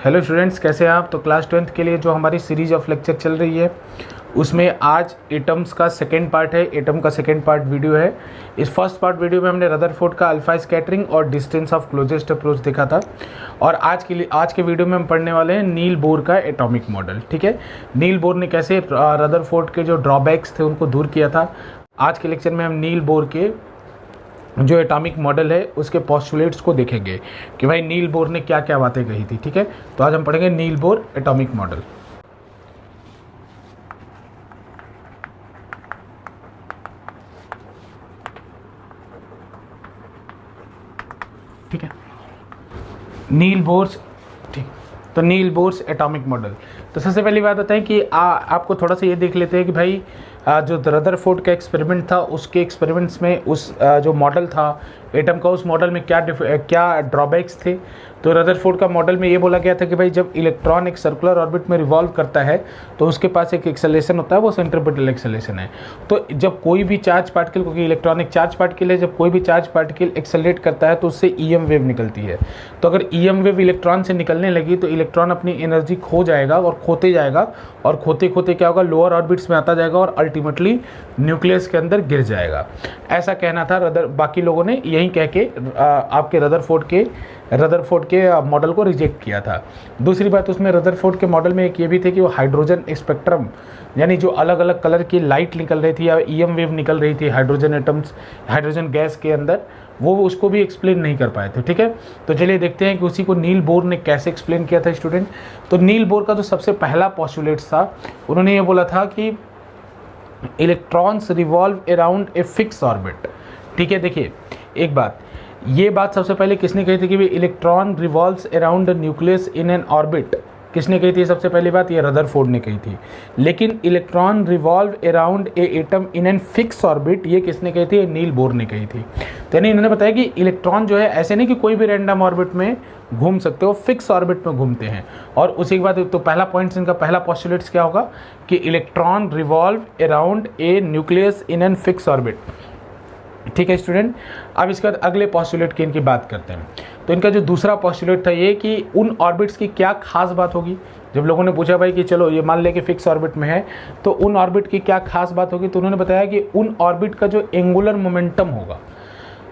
Hello students, कैसे हैं आप। तो क्लास 12th के लिए जो हमारी सीरीज ऑफ लेक्चर चल रही है उसमें आज एटम्स का सेकेंड पार्ट है। एटम का सेकेंड पार्ट वीडियो है। इस फर्स्ट पार्ट वीडियो में हमने रदरफोर्ड का अल्फा स्कैटरिंग और डिस्टेंस ऑफ क्लोजेस्ट अप्रोच देखा था। और आज के वीडियो में हम पढ़ने वाले हैं नील बोर का एटॉमिक मॉडल। ठीक है, नील बोर ने कैसे रदरफोर्ड के जो ड्रॉबैक्स थे उनको दूर किया था। आज के लेक्चर में हम नील बोर के जो एटॉमिक मॉडल है उसके पोस्टुलेट्स को देखेंगे कि भाई नील बोर ने क्या क्या बातें कही थी। ठीक है, तो आज हम पढ़ेंगे नील बोर एटॉमिक मॉडल। ठीक है, नील बोर्स। ठीक, तो नील बोर्स एटॉमिक मॉडल। तो सबसे पहली बात होता है कि आपको थोड़ा सा ये देख लेते हैं कि भाई जो रदरफोर्ड का एक्सपेरिमेंट था उसके एक्सपेरिमेंट्स में उस जो मॉडल था एटम का, उस मॉडल में क्या ड्रॉबैक्स थे। तो रदरफोर्ड का मॉडल में ये बोला गया था कि भाई जब इलेक्ट्रॉन एक सर्कुलर ऑर्बिट में रिवॉल्व करता है तो उसके पास एक एक्सेलरेशन होता है, वो सेंट्रीपिटल एक्सेलरेशन है। तो जब कोई भी चार्ज पार्टिकल, क्योंकि इलेक्ट्रॉनिक चार्ज पार्टिकल है, जब कोई भी चार्ज पार्टिकल एक्सेलरेट करता है तो उससे ईएम वेव निकलती है। तो अगर ईएम वेव इलेक्ट्रॉन से निकलने लगी तो इलेक्ट्रॉन अपनी एनर्जी खो जाएगा और खोते जाएगा, और खोते खोते क्या होगा, लोअर ऑर्बिट्स में आता जाएगा और अल्टीमेटली न्यूक्लियस के अंदर गिर जाएगा। ऐसा कहना था बाकी लोगों ने यही कह के आपके रदरफोर्ड के मॉडल को रिजेक्ट किया था। दूसरी बात, उसमें रदरफोर्ड के मॉडल में एक ये भी थे कि वो हाइड्रोजन स्पेक्ट्रम, यानी जो अलग अलग कलर की लाइट निकल रही थी या ईएम वेव निकल रही थी हाइड्रोजन एटम्स, हाइड्रोजन गैस के अंदर, वो उसको भी एक्सप्लेन नहीं कर पाए थे। ठीक है, तो चलिए देखते हैं कि उसी को नील बोर ने कैसे एक्सप्लेन किया था स्टूडेंट। तो नील बोर का जो सबसे पहला पोस्टुलेट्स था, उन्होंने ये बोला था कि electrons revolve around a fix orbit. ठीक है, देखिए एक बात, ये बात सबसे पहले किसने कही थी कि electron revolves around the nucleus in an orbit. किसने कही थी सबसे पहली बात? ये रदरफोर्ड ने कही थी। लेकिन electron revolve around a atom in an fix orbit, ये किसने कही थी? नील बोर ने कही थी। तो यानी इन्होंने बताया कि इलेक्ट्रॉन जो है ऐसे नहीं कि कोई भी रैंडम ऑर्बिट में घूम सकते हो, फिक्स ऑर्बिट में घूमते हैं। और उसी के बाद तो पहला पॉइंट इनका पहला पोस्टुलेट्स क्या होगा कि electron revolve around a nucleus in an fix orbit. ठीक है स्टूडेंट, अब इसके बाद अगले पोस्टुलेट की इनकी बात करते हैं। तो इनका जो दूसरा पोस्टुलेट था ये कि उन ऑर्बिट्स की क्या खास बात होगी। जब लोगों ने पूछा भाई कि चलो ये मान ले कि फिक्स ऑर्बिट में है तो उन ऑर्बिट की क्या खास बात होगी, तो उन्होंने बताया कि उन ऑर्बिट का जो एंगुलर मोमेंटम होगा,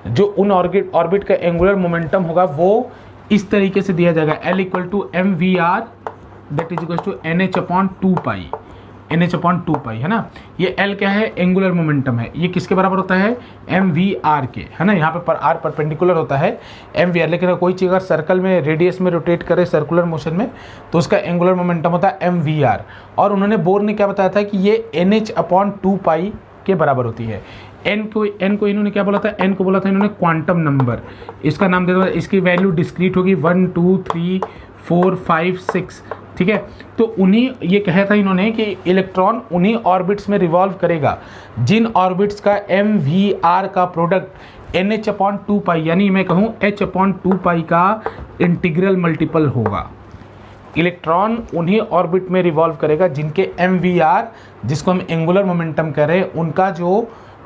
जो उन ऑर्बिट का एंगुलर मोमेंटम होगा वो इस तरीके से दिया जाएगा, L = mvr that is equals to NH/2π। NH/2π है ना। ये L क्या है? एंगुलर मोमेंटम है। ये किसके बराबर होता है? mvr के, है ना। यहाँ पे r परपेंडिकुलर होता है mvr, लेकिन अगर कोई चीज़ अगर सर्कल में रेडियस में रोटेट करे सर्कुलर मोशन में तो उसका एंगुलर मोमेंटम होता है mvr। और उन्होंने बोर ने क्या बताया था कि ये NH/2π के बराबर होती है। n को इन्होंने क्या बोला था? n को बोला था इन्होंने क्वांटम नंबर। इसका नाम दे दो, इसकी वैल्यू डिस्क्रीट होगी 1 2 3 4 5 6। ठीक है, तो उन्हीं ये कहा था इन्होंने कि इलेक्ट्रॉन उन्हीं ऑर्बिट्स में रिवॉल्व करेगा जिन ऑर्बिट्स का mvr का प्रोडक्ट NH/2π, यानी मैं कहूँ h/2π का इंटीग्रल मल्टीपल होगा। इलेक्ट्रॉन उन्हीं ऑर्बिट में रिवॉल्व करेगा जिनके mvr, जिसको हम एंगुलर मोमेंटम कह रहे हैं,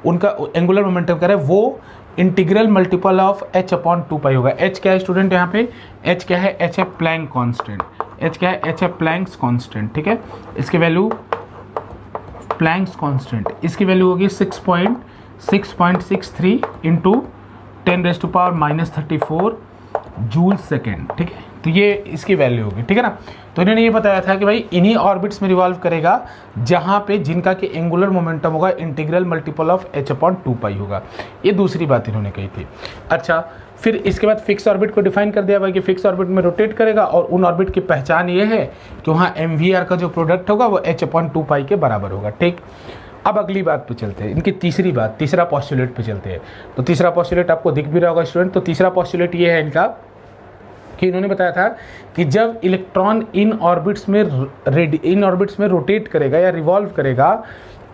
उनका एंगुलर मोमेंटम कह रहे हैं वो इंटीग्रल मल्टीपल ऑफ h/2π होगा। h क्या है स्टूडेंट? यहाँ पे h क्या है? h है प्लैंक कांस्टेंट। h क्या है? h है प्लैंक्स कांस्टेंट। ठीक है, इसकी वैल्यू प्लैंक्स कांस्टेंट, इसकी वैल्यू होगी 6.63 इंटू 10⁻⁻34 जूल सेकेंड। ठीक है, तो ये इसकी वैल्यू होगी। ठीक है ना। तो इन्होंने ये बताया था कि भाई इन्हीं ऑर्बिट्स में रिवॉल्व करेगा जहाँ पे जिनका कि एंगुलर मोमेंटम होगा इंटीग्रल मल्टीपल ऑफ h/2π होगा। ये दूसरी बात इन्होंने कही थी। अच्छा, फिर इसके बाद फिक्स ऑर्बिट को डिफाइन कर दिया भाई कि फिक्स ऑर्बिट में रोटेट करेगा और उन ऑर्बिट की पहचान ये है कि वहाँ mvr का जो प्रोडक्ट होगा वो h/2π के बराबर होगा। ठीक, अब अगली बात पे चलते हैं, इनकी तीसरी बात, तीसरा पोस्टुलेट पे चलते हैं। तो तीसरा पोस्टुलेट आपको दिख भी रहा होगा स्टूडेंट। तो तीसरा पोस्टुलेट ये है इनका कि इन्होंने बताया था कि जब इलेक्ट्रॉन इन ऑर्बिट्स में रोटेट करेगा या रिवॉल्व करेगा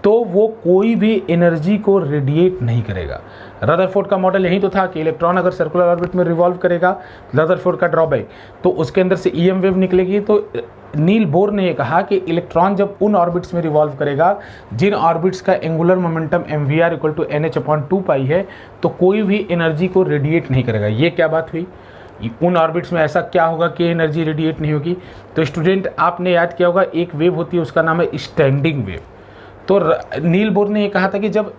तो वो कोई भी एनर्जी को रेडिएट नहीं करेगा। रदरफोर्ड का मॉडल यही तो था कि इलेक्ट्रॉन अगर सर्कुलर ऑर्बिट में रिवॉल्व करेगा, रदरफोर्ड का ड्रॉबैक, तो उसके अंदर से ईएम वेव निकलेगी। तो नील बोर ने यह कहा कि इलेक्ट्रॉन जब उन ऑर्बिट्स में रिवॉल्व करेगा जिन ऑर्बिट्स का एंगुलर मोमेंटम mvr = NH/2π है, तो कोई भी एनर्जी को रेडिएट नहीं करेगा। ये क्या बात हुई? उन ऑर्बिट्स में ऐसा क्या होगा कि एनर्जी रेडिएट नहीं होगी। तो स्टूडेंट आपने याद किया होगा एक वेव होती है उसका नाम है स्टैंडिंग वेव। तो नील बोर ने ये कहा था कि जब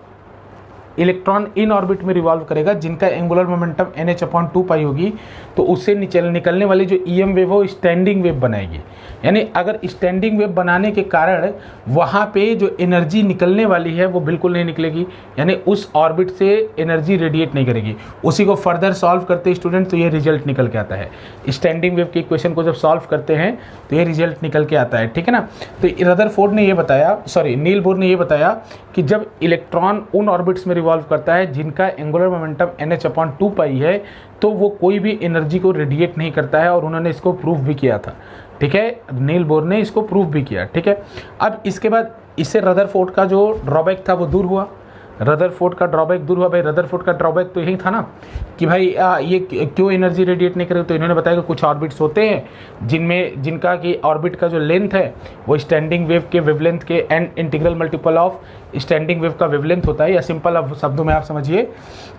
इलेक्ट्रॉन इन ऑर्बिट में रिवॉल्व करेगा जिनका एंगुलर मोमेंटम NH/2π होगी, तो उससे निकलने वाली जो EM वेव हो स्टैंडिंग वेव बनाएगी। यानी अगर स्टैंडिंग वेव बनाने के कारण वहाँ पे जो एनर्जी निकलने वाली है वो बिल्कुल नहीं निकलेगी, यानी उस ऑर्बिट से एनर्जी रेडिएट नहीं करेगी। उसी को फर्दर सॉल्व करते स्टूडेंट तो ये रिजल्ट निकल के आता है। स्टैंडिंग वेव के इक्वेशन को जब सॉल्व करते हैं तो ये रिजल्ट निकल के आता है, ठीक है ना। तो रदरफोर्ड ने ये बताया, नील बोर ने ये बताया कि जब इलेक्ट्रॉन उन ऑर्बिट्स में रिवॉल्व करता है जिनका एंगुलर मोमेंटम NH/2π है, तो वो कोई भी एनर्जी को रेडिएट नहीं करता है, और उन्होंने इसको प्रूफ भी किया था, ठीक है। नील बोर ने इसको प्रूफ भी किया, ठीक है। अब इसके बाद इससे रदरफोर्ड का जो ड्रॉबैक था वो दूर हुआ। रदरफोर्ड का ड्रॉबैक दूर हुआ। भाई रदरफोर्ड का ड्रॉबैक तो यही था ना कि भाई ये क्यों एनर्जी रेडिएट नहीं करे। तो इन्होंने बताया कि कुछ ऑर्बिट्स होते हैं जिनका कि ऑर्बिट का जो लेंथ है वो स्टैंडिंग वेव के वेवलेंथ के and integral multiple of standing wave का वेवलेंथ होता है, या सिंपल शब्दों में आप समझिए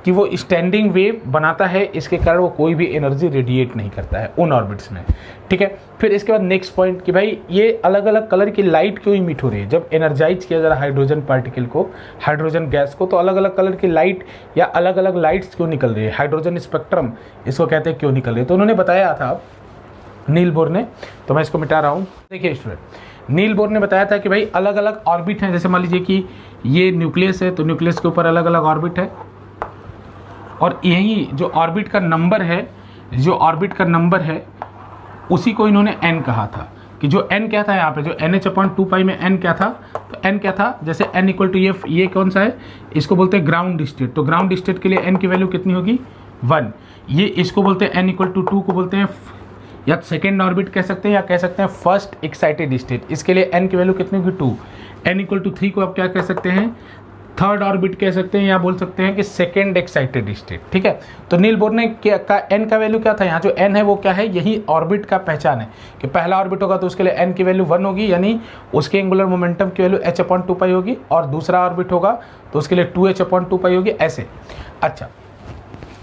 कि वो स्टैंडिंग वेव बनाता है, इसके कारण वो कोई भी एनर्जी रेडिएट नहीं करता है उन ऑर्बिट्स में, ठीक है। फिर इसके बाद नेक्स्ट पॉइंट कि भाई ये अलग अलग कलर की लाइट क्यों इमिट हो रही है। जब एनर्जाइज किया जा रहा है हाइड्रोजन पार्टिकल को, हाइड्रोजन गैस को, तो अलग अलग कलर की लाइट या अलग अलग लाइट्स क्यों निकल रही है, हाइड्रोजन स्पेक्ट्रम इसको कहते हैं, क्यों निकल रही है। तो उन्होंने बताया था नील बोर ने, तो मैं इसको मिटा रहा हूँ। देखिए स्टूडेंट, नील बोर ने बताया था कि भाई अलग अलग ऑर्बिट हैं। जैसे मान लीजिए कि ये न्यूक्लियस है, तो न्यूक्लियस के ऊपर अलग अलग ऑर्बिट है, और यही जो ऑर्बिट का नंबर है, जो ऑर्बिट का नंबर है उसी को इन्होंने n कहा था। कि जो n क्या था यहाँ पे, जो NH/2π में n क्या था, तो n क्या था, जैसे n = ये कौन सा है, इसको बोलते हैं ग्राउंड स्टेट। तो ग्राउंड स्टेट के लिए n की वैल्यू कितनी होगी, 1। ये इसको बोलते हैं n = 2 को बोलते हैं या सेकेंड ऑर्बिट कह सकते हैं, या कह सकते हैं फर्स्ट एक्साइटेड स्टेट। इसके लिए n की वैल्यू कितनी होगी, 2। n = 3 को आप क्या कह सकते हैं, थर्ड ऑर्बिट कह सकते हैं, या बोल सकते हैं कि सेकेंड एक्साइटेड स्टेट, ठीक है। तो नील बोर ने क्या का n का वैल्यू क्या था, यहाँ जो n है वो क्या है, यही ऑर्बिट का पहचान है कि पहला ऑर्बिट होगा तो उसके लिए n की वैल्यू 1 होगी, यानी उसके एंगुलर मोमेंटम की वैल्यू h/2π होगी, और दूसरा ऑर्बिट होगा तो उसके लिए 2h/2π होगी, ऐसे। अच्छा,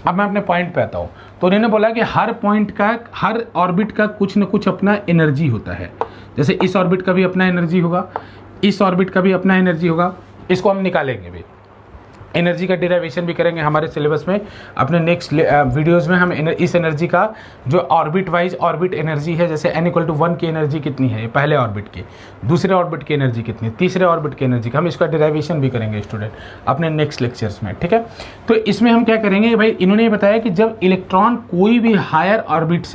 अब मैं अपने पॉइंट पे आता हूँ। तो उन्होंने बोला कि हर पॉइंट का, हर ऑर्बिट का कुछ न कुछ अपना एनर्जी होता है। जैसे इस ऑर्बिट का भी अपना एनर्जी होगा, इस ऑर्बिट का भी अपना एनर्जी होगा, इसको हम निकालेंगे भी, एनर्जी का डिराइवेशन भी करेंगे हमारे सिलेबस में। अपने नेक्स्ट वीडियोस में हम इस एनर्जी का जो ऑर्बिट वाइज ऑर्बिट एनर्जी है, जैसे n = 1 की एनर्जी कितनी है पहले ऑर्बिट की, दूसरे ऑर्बिट की एनर्जी कितनी है, तीसरे ऑर्बिट की एनर्जी का, हम इसका डिराइवेशन भी करेंगे स्टूडेंट अपने नेक्स्ट लेक्चर्स में, ठीक है। तो इसमें हम क्या करेंगे भाई, इन्होंने बताया कि जब इलेक्ट्रॉन कोई भी हायर ऑर्बिट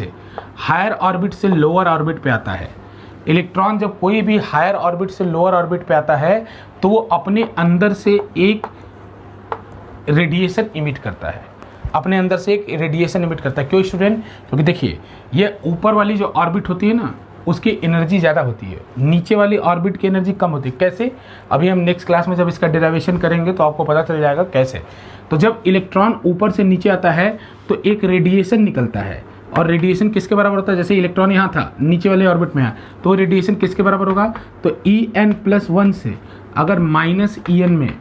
से लोअर ऑर्बिट पे आता है, इलेक्ट्रॉन जब कोई भी हायर ऑर्बिट से लोअर ऑर्बिट पे आता है, तो वो अपने अंदर से एक रेडिएशन इमिट करता है, अपने अंदर से एक रेडिएशन इमिट करता है। क्यों स्टूडेंट, क्योंकि देखिए ये ऊपर वाली जो ऑर्बिट होती है ना, उसकी एनर्जी ज़्यादा होती है, नीचे वाली ऑर्बिट की एनर्जी कम होती है। कैसे, अभी हम नेक्स्ट क्लास में जब इसका डेरिवेशन करेंगे तो आपको पता चल जाएगा कैसे। तो जब इलेक्ट्रॉन ऊपर से नीचे आता है तो एक रेडिएशन निकलता है, और रेडिएशन किसके बराबर होता है, जैसे इलेक्ट्रॉन यहाँ था नीचे वाले ऑर्बिट में है, तो रेडिएशन किसके बराबर होगा, तो En+1 से अगर -En में,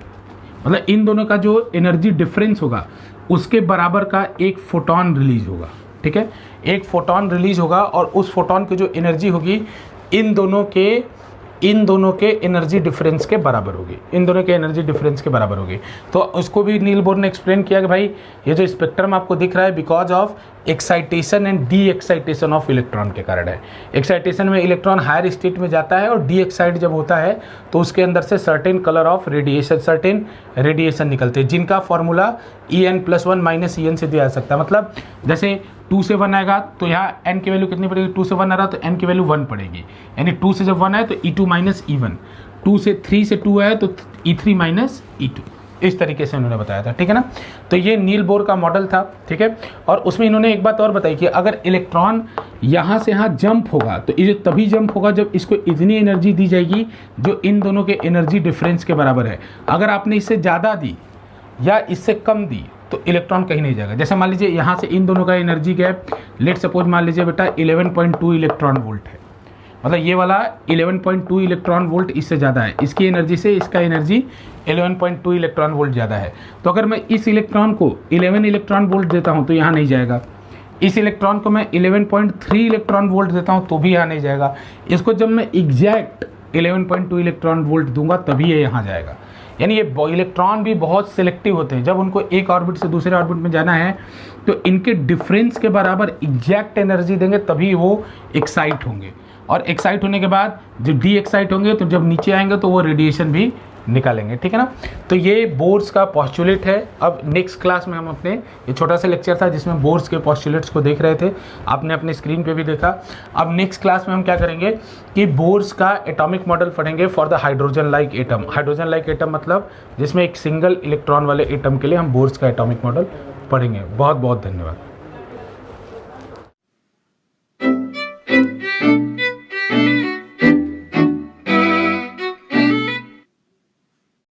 मतलब इन दोनों का जो एनर्जी डिफरेंस होगा उसके बराबर का एक फोटोन रिलीज होगा, ठीक है। एक फोटोन रिलीज होगा, और उस फोटोन की जो एनर्जी होगी इन दोनों के एनर्जी डिफरेंस के बराबर होगी, इन दोनों के एनर्जी डिफरेंस के बराबर होगी। तो उसको भी नील बोर ने एक्सप्लेन किया कि भाई ये जो स्पेक्ट्रम आपको दिख रहा है because of excitation and D excitation of electron के कारण है। एक्साइटेशन में इलेक्ट्रॉन हायर स्टेट में जाता है, और डी एक्साइट जब होता है तो उसके अंदर से certain colour of radiation, certain radiation निकलते हैं, जिनका फॉर्मूला En+1 -En से दिया जा सकता है। मतलब जैसे 2 से 1 आएगा तो यहाँ n की वैल्यू कितनी पड़ेगी, 2 से 1 आ रहा तो n की वैल्यू 1 पड़ेगी, यानी 2 से जब 1 आए तो E2 - E1, 2 से 3 से 2 आए तो E3 - E2, इस तरीके से उन्होंने बताया था, ठीक है ना। तो ये नील बोर का मॉडल था, ठीक है। और उसमें इन्होंने एक बात और बताई कि अगर इलेक्ट्रॉन यहाँ से यहाँ जंप होगा तो ये तभी जंप होगा जब इसको इतनी एनर्जी दी जाएगी जो इन दोनों के एनर्जी डिफरेंस के बराबर है। अगर आपने इससे ज़्यादा दी या इससे कम दी तो इलेक्ट्रॉन कहीं नहीं जाएगा। जैसे मान लीजिए यहाँ से इन दोनों का एनर्जी गैप, लेट सपोज मान लीजिए बेटा 11.2 इलेक्ट्रॉन वोल्ट है, मतलब ये वाला 11.2 इलेक्ट्रॉन वोल्ट इससे ज़्यादा है, इसकी एनर्जी से इसका एनर्जी 11.2 इलेक्ट्रॉन वोल्ट ज़्यादा है। तो अगर मैं इस इलेक्ट्रॉन को 11 इलेक्ट्रॉन वोल्ट देता हूँ तो यहाँ नहीं जाएगा, इस इलेक्ट्रॉन को मैं 11.3 इलेक्ट्रॉन वोल्ट देता हूँ तो भी यहाँ नहीं जाएगा। इसको जब मैं एग्जैक्ट 11.2 इलेक्ट्रॉन वोल्ट दूंगा तभी ये यहाँ जाएगा। यानी ये इलेक्ट्रॉन भी बहुत सिलेक्टिव होते हैं। जब उनको एक ऑर्बिट से दूसरे ऑर्बिट में जाना है तो इनके डिफरेंस के बराबर एग्जैक्ट एनर्जी देंगे तभी वो एक्साइट होंगे, और एक्साइट होने के बाद जब डी एक्साइट होंगे तो जब नीचे आएंगे तो वो रेडिएशन भी निकालेंगे, ठीक है ना। तो ये बोर्स का पॉस्टुलेट है। अब नेक्स्ट क्लास में हम अपने, ये छोटा सा लेक्चर था जिसमें बोर्स के पॉस्टुलेट्स को देख रहे थे, आपने अपने स्क्रीन पे भी देखा। अब नेक्स्ट क्लास में हम क्या करेंगे कि बोर्स का एटॉमिक मॉडल पढ़ेंगे for the hydrogen like atom. Hydrogen like atom मतलब जिसमें एक सिंगल इलेक्ट्रॉन वाले एटम के लिए हम बोर्स का एटॉमिक मॉडल पढ़ेंगे। बहुत बहुत धन्यवाद।